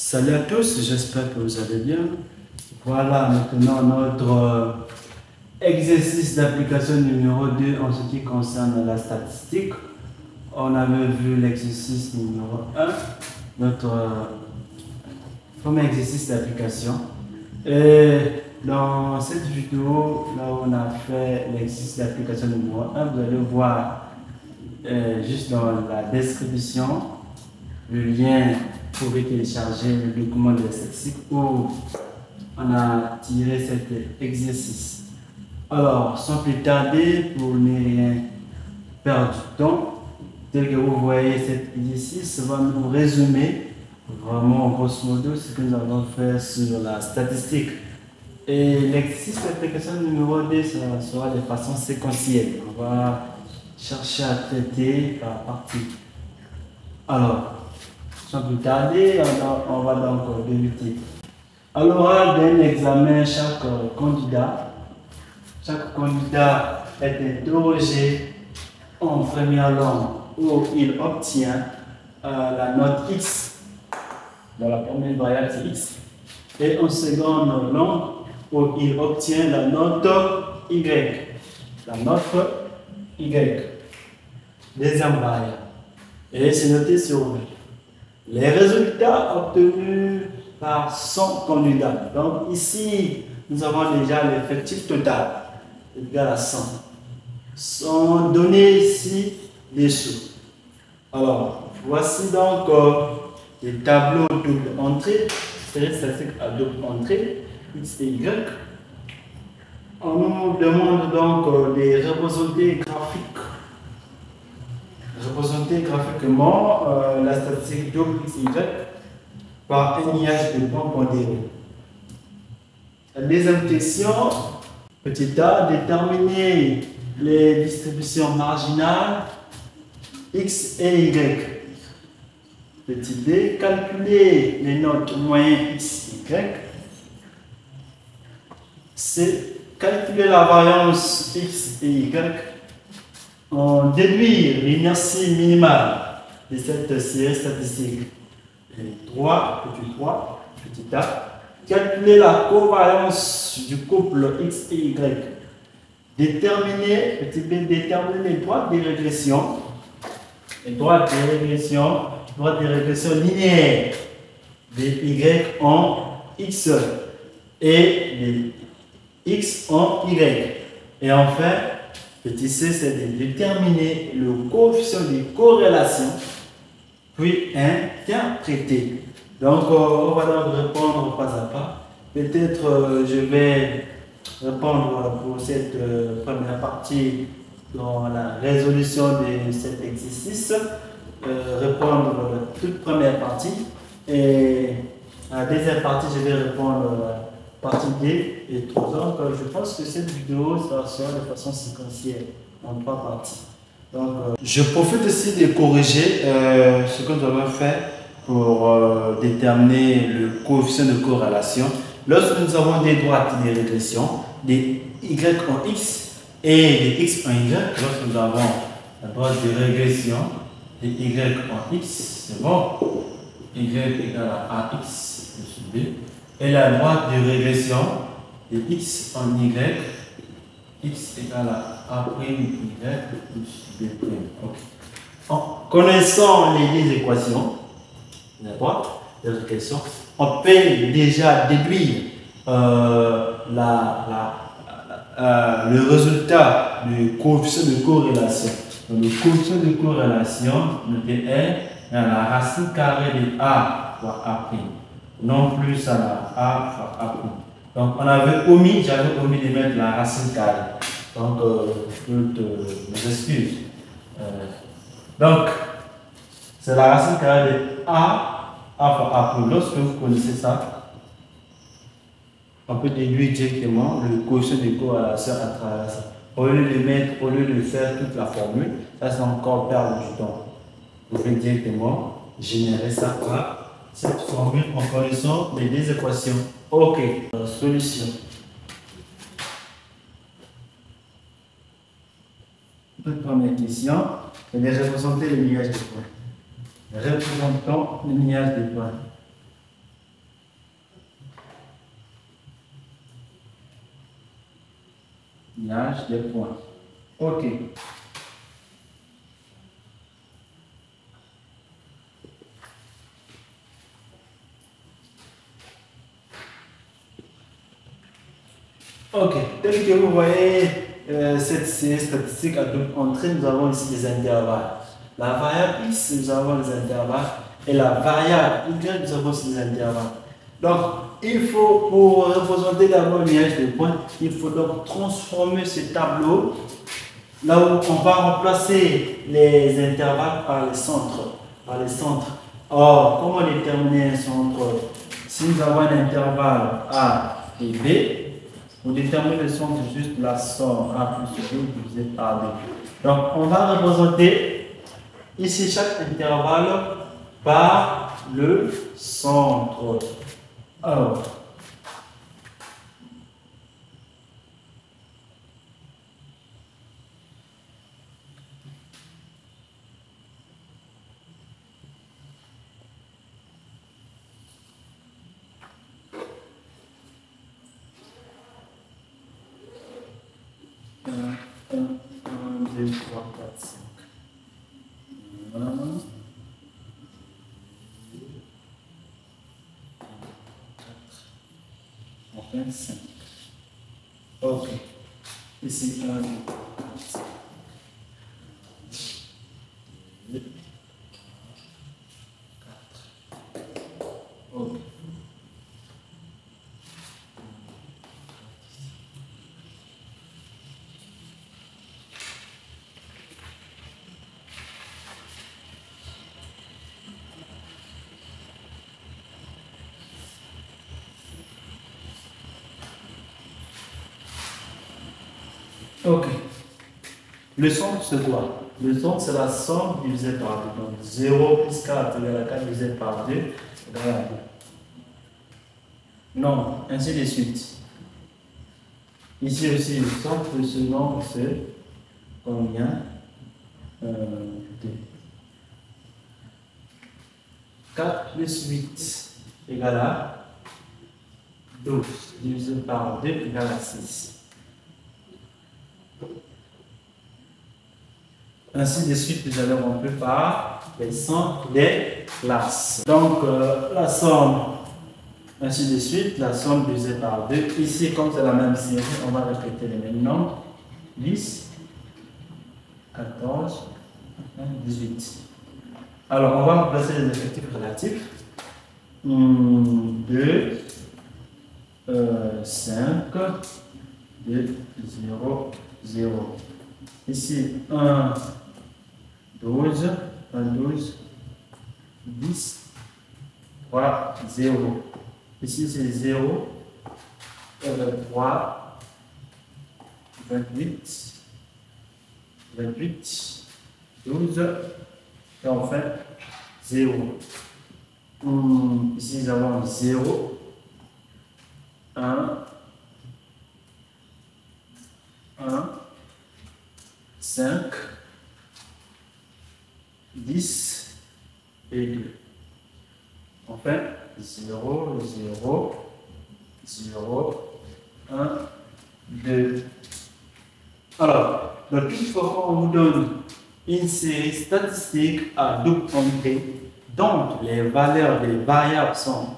Salut à tous, j'espère que vous allez bien. Voilà maintenant notre exercice d'application numéro 2 en ce qui concerne la statistique. On avait vu l'exercice numéro 1, notre premier exercice d'application. Et dans cette vidéo, là où on a fait l'exercice d'application numéro 1, vous allez voir juste dans la description le lien pour télécharger le document de statistique où on a tiré cet exercice. Alors, sans plus tarder, pour ne rien perdre du temps, tel que vous voyez cet exercice va nous résumer vraiment grosso modo ce que nous avons fait sur la statistique. Et l'exercice d'application numéro 2 sera de façon séquentielle. On va chercher à traiter par partie. Alors, sans plus tarder, on va donc débuter. À l'oral d'un examen, chaque candidat est interrogé en première langue où il obtient la note X. Dans la première variable, c'est X. Et en seconde langue où il obtient la note Y. La note Y. Deuxième variable. Et c'est noté sur les résultats obtenus par son candidat. Donc ici, nous avons déjà l'effectif total égal à 100. Sont donnés ici dessous. Alors, voici donc les tableaux double entrée, c'est-à-dire statistique à double entrée, X et Y. On nous demande donc de représenter graphiquement la statistique double X et Y par un niage de points pondérés. La deuxième question, petit a, déterminer les distributions marginales X et Y. Petit b, calculer les notes moyennes X et Y. C, calculer la variance X et Y. On déduire l'inertie minimale de cette série statistique. Et 3, petit a, calculer la covariance du couple X et Y. Déterminer, petit b, déterminer les droites de régression. Les droites de régression linéaires de Y en X et de X en Y. Et enfin, petit c, c'est de déterminer le coefficient de corrélation, puis interpréter. Donc, on va donc répondre pas à pas. Peut-être je vais répondre pour cette première partie dans la résolution de cet exercice, répondre la toute première partie. Et à la deuxième partie, je vais répondre partie D et 3. Donc, je pense que cette vidéo sera de façon séquentielle en 3 parties. Donc, je profite aussi de corriger ce que nous avons fait pour déterminer le coefficient de corrélation. Lorsque nous avons des droites de régression, des Y en X et des X en Y, lorsque nous avons la droite de régression, des Y en X, c'est bon, Y égale à AX plus B, et la droite de régression, des X en Y, X égale à A' Y plus B'. Okay. En connaissant les deux équations, d'accord, on peut déjà déduire le résultat du coefficient de corrélation. Donc, le coefficient de corrélation est à la racine carrée de A fois A', non plus à la A fois A'. Donc, j'avais omis de mettre la racine carrée. Donc, mes excuses. Donc, c'est la racine carrée de A fois A'. Lorsque vous connaissez ça, on peut déduire directement le coefficient de corrélation à travers ça. Au lieu de faire toute la formule, ça c'est encore perdre du temps. Vous pouvez directement générer ça par cette formule en connaissant les deux équations. Ok, solution. Toute première question, c'est de représenter le lignage des points. Représentons le lignage des points. liage des points. OK. OK. Tel que vous voyez cette série statistique à double entrée, nous avons ici les intervalles. La variable x, nous avons les intervalles. Et la variable y, nous avons aussi les intervalles. Donc, il faut, pour représenter d'abord le liage des points, il faut donc transformer ce tableau là où on va remplacer les intervalles par les centres. Or, comment déterminer un centre? Si nous avons un intervalle A et B, pour déterminer le centre, juste la somme A plus B divisé par B. Donc, on va représenter ici chaque intervalle par le centre. Alors, un, 2, 3, 4, 5. 1, 2, 4, 5. OK. Ici, 1, 2, 4, 2, 4. OK. OK. Le centre, c'est quoi? Le centre, c'est la somme divisée par 2. Donc, 0 plus 4 égale à 4 divisé par 2 égale à 2. Non, ainsi de suite. Ici aussi, le centre de ce nombre, c'est combien? 2. 4 plus 8 égale à 12. Divisé par 2 égale à 6. Ainsi de suite, vous allez remplir par les centres des classes. Donc, la somme, ainsi de suite, la somme divisée par 2. Ici, comme c'est la même série, on va répéter les mêmes nombres. 10, 14, 18. Alors, on va remplacer les effectifs relatifs. 2, 5, 2, 0, 0. Ici, 1, 12, 1, 12, 10, 3, 0. Ici, c'est 0, 3, 28, 28, 12, et enfin 0. Ici, nous avons 0, 1, 1, 5, 10 et 2. Enfin, 0, 0, 0, 1, 2. Alors, donc une fois qu'on vous donne une série statistique à double entrée, dont les valeurs des variables sont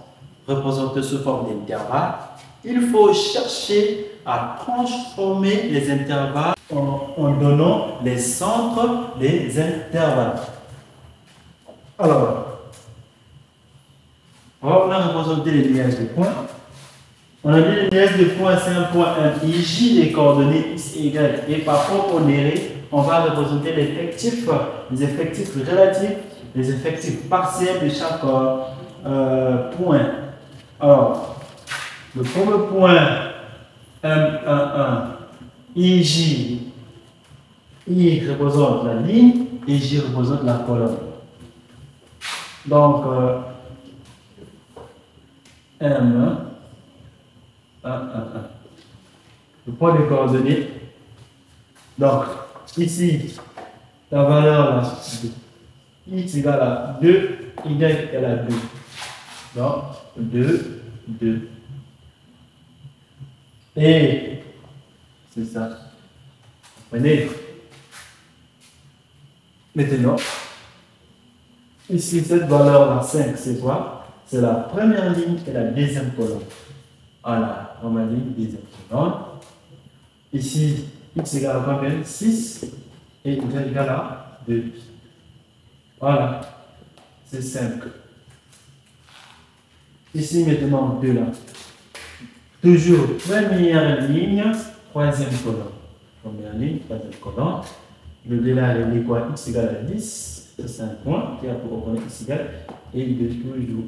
représentées sous forme d'intervalles, il faut chercher à transformer les intervalles en donnant les centres des intervalles. Alors, on a représenté les liages de points. On a dit le liage de points, c'est un point IJ des coordonnées x et y. Et par contre, on va représenter les effectifs relatifs, les effectifs partiels de chaque point. Alors, le premier point M11, IJ, I représente la ligne et J représente la colonne. Donc, M1, 1, 1, 1. Le point de coordonnées. Donc, ici, la valeur là, x égale à 2, y égale à 2. Donc, 2, 2. Et c'est ça. Prenez. Maintenant, ici, cette valeur-là, 5, c'est quoi? C'est la première ligne et la deuxième colonne. Voilà, première ligne, deuxième colonne. Ici, x égale à combien? 6 et y égale à 2. Voilà, c'est 5. Ici, maintenant, 2 là. Toujours première ligne, troisième colonne. Première ligne, troisième colonne. Le délai est quoi? X égale à 10. C'est un point qui a pour reconnaître x égale et il est toujours.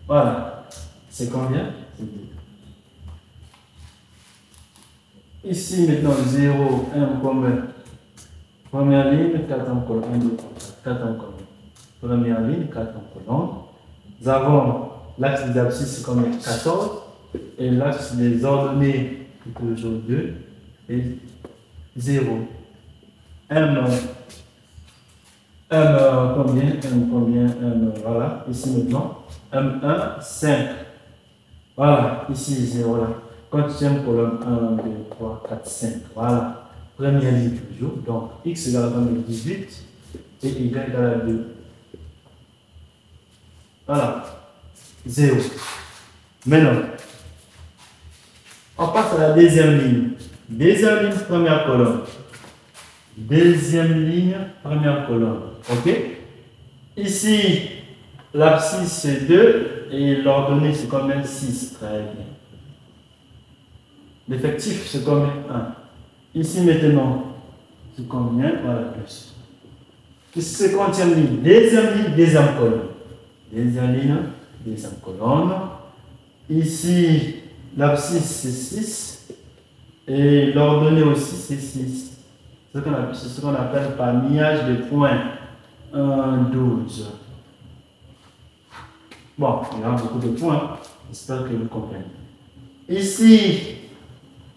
Voilà. C'est combien? C'est 2. Ici, maintenant, 0, 1, combien? Première ligne, quatrième colonne. 1, 2, 3, 4, quatrième colonne. Première ligne, quatrième colonne. Nous avons l'axe des abscisses, c'est combien? 14. Et l'axe des ordonnées, c'est toujours 2. Et 0. M, combien? Voilà. Ici, maintenant, M1, 5. Voilà. Ici, 0 là. Quatrième colonne, 1, 2, 3, 4, 5. Voilà. Première ligne toujours. Donc, x égale à 18 et y égale à 2. Voilà. 0. Maintenant, on passe à la deuxième ligne. Deuxième ligne, première colonne. Deuxième ligne, première colonne. OK? Ici, l'abscisse c'est 2 et l'ordonnée c'est combien? 6. Très bien. L'effectif c'est combien? 1. Ici maintenant, c'est combien? Voilà, plus. Ici c'est quantième ligne? Deuxième colonne. Deuxième ligne, deuxième colonne. Ici, l'abscisse c'est 6 et l'ordonnée aussi c'est 6. C'est ce qu'on appelle par niage de points. 1, 12. Bon, il y a beaucoup de points. J'espère que vous comprenez. Ici,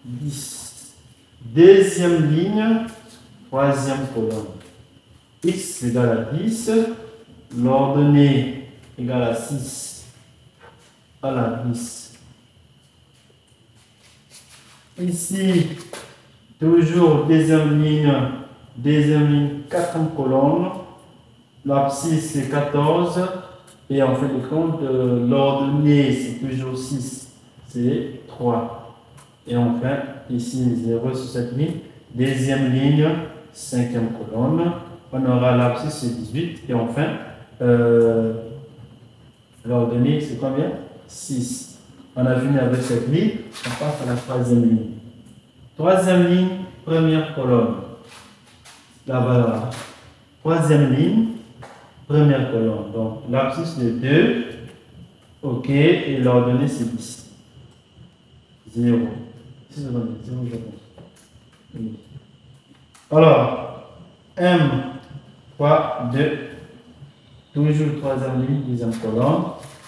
10. Deuxième ligne, troisième colonne. X égale à 10. L'ordonnée égale à 6. Voilà, 10. Ici, toujours deuxième ligne, quatrième colonne. L'abscisse c'est 14. Et en fin de compte, l'ordonnée c'est toujours 6. C'est 3. Et enfin, ici 0 sur cette ligne. Deuxième ligne, cinquième colonne. On aura l'abscisse c'est 18. Et enfin, l'ordonnée c'est combien? 6. On a fini avec cette ligne. On passe à la troisième ligne. Troisième ligne, première colonne. La valeur. Troisième ligne, première colonne. Donc, l'abscisse de 2. OK. Et l'ordonnée, c'est 10. 0. Alors, M, 3, 2. Toujours troisième ligne, deuxième colonne.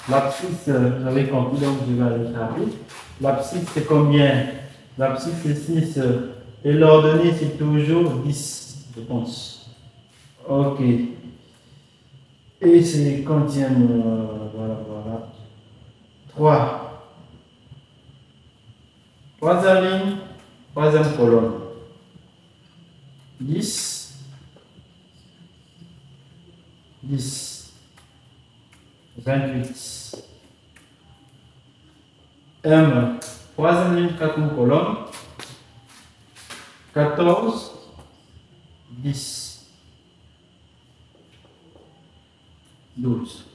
L'abscisse, vous avez compris, donc je vais aller taper. L'abscisse, c'est combien? L'abscisse, c'est 6. Et l'ordonnée, c'est toujours 10, je pense. OK. Et c'est quantième, voilà. 3. Troisième ligne, troisième colonne. 10. 10. 28. M. Troisième ligne, quatrième colonne. 14. 10. 12.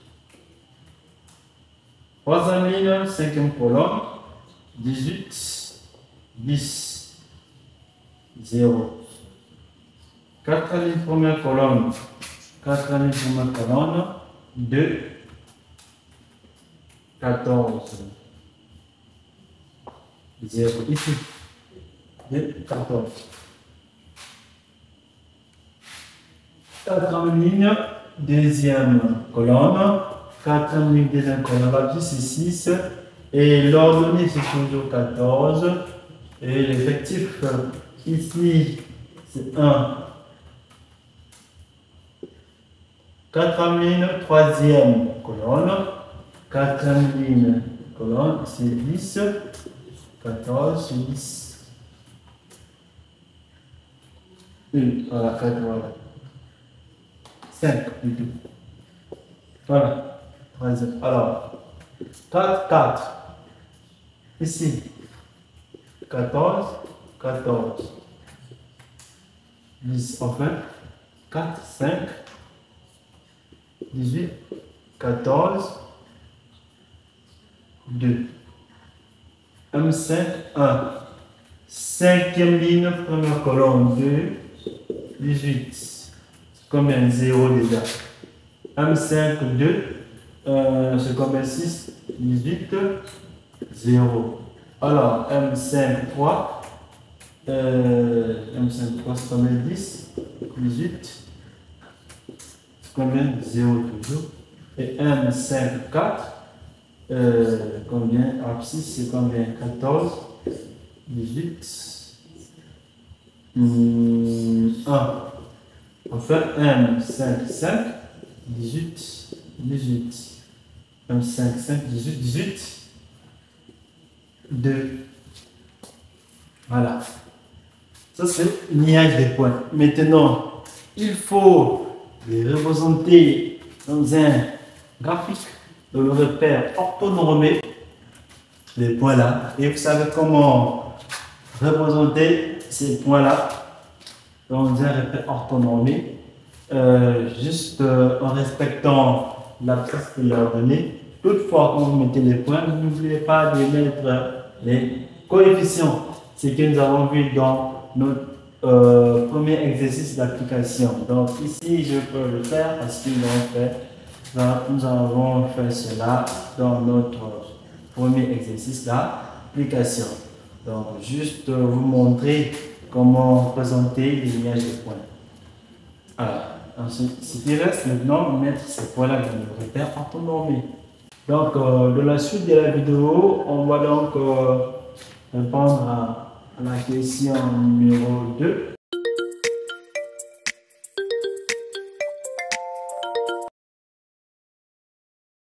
Troisième ligne, cinquième colonne. 18. 10. 0. Quatrième ligne, première colonne. Quatrième ligne, première colonne. 2. 14. 0. Ici. 2, 14. Quatrième ligne, deuxième colonne. Quatrième ligne, deuxième colonne. L'abscisse c'est 6. Et l'ordonnée c'est toujours 14. Et l'effectif ici c'est 1. Quatrième ligne, troisième colonne. Quatrième ligne, colonne, c'est 10. 14, 10. 1, voilà, 4, voilà. 5 plutôt. Voilà. Troisième. Alors, 4, 4. Ici, 14, 14. 10, enfin, 4, 5, 18, 14, 2. M5, 1. Cinquième ligne, première colonne, 2, 18. C'est combien? 0 déjà. M5, 2. C'est combien? 6, 18, 0. Alors, M5, 3. M5, 3, c'est combien? 10, 18. C'est combien? 0 toujours. Et M5, 4. Combien? Abscisse, c'est combien? 14, 18, 1. Enfin, M5, 5, 18, 18. M5, 5, 18, 18, 2. Voilà. Ça, c'est liage des points. Maintenant, il faut les représenter dans un graphique de le repère orthonormé, les points là. Et vous savez comment représenter ces points là dans un repère orthonormé, juste en respectant l'abscisse qu'il leur donné. Toutefois, quand vous mettez les points, n'oubliez pas de mettre les coefficients. C'est ce que nous avons vu dans notre premier exercice d'application. Donc ici, je peux le faire parce que nous avons fait cela dans notre premier exercice d'application. Donc juste vous montrer comment présenter les liages de points. Alors, ensuite, ce qui reste maintenant, mettre ces points-là dans le repère orthonormé. Donc, de la suite de la vidéo, on va donc répondre à la question numéro 2.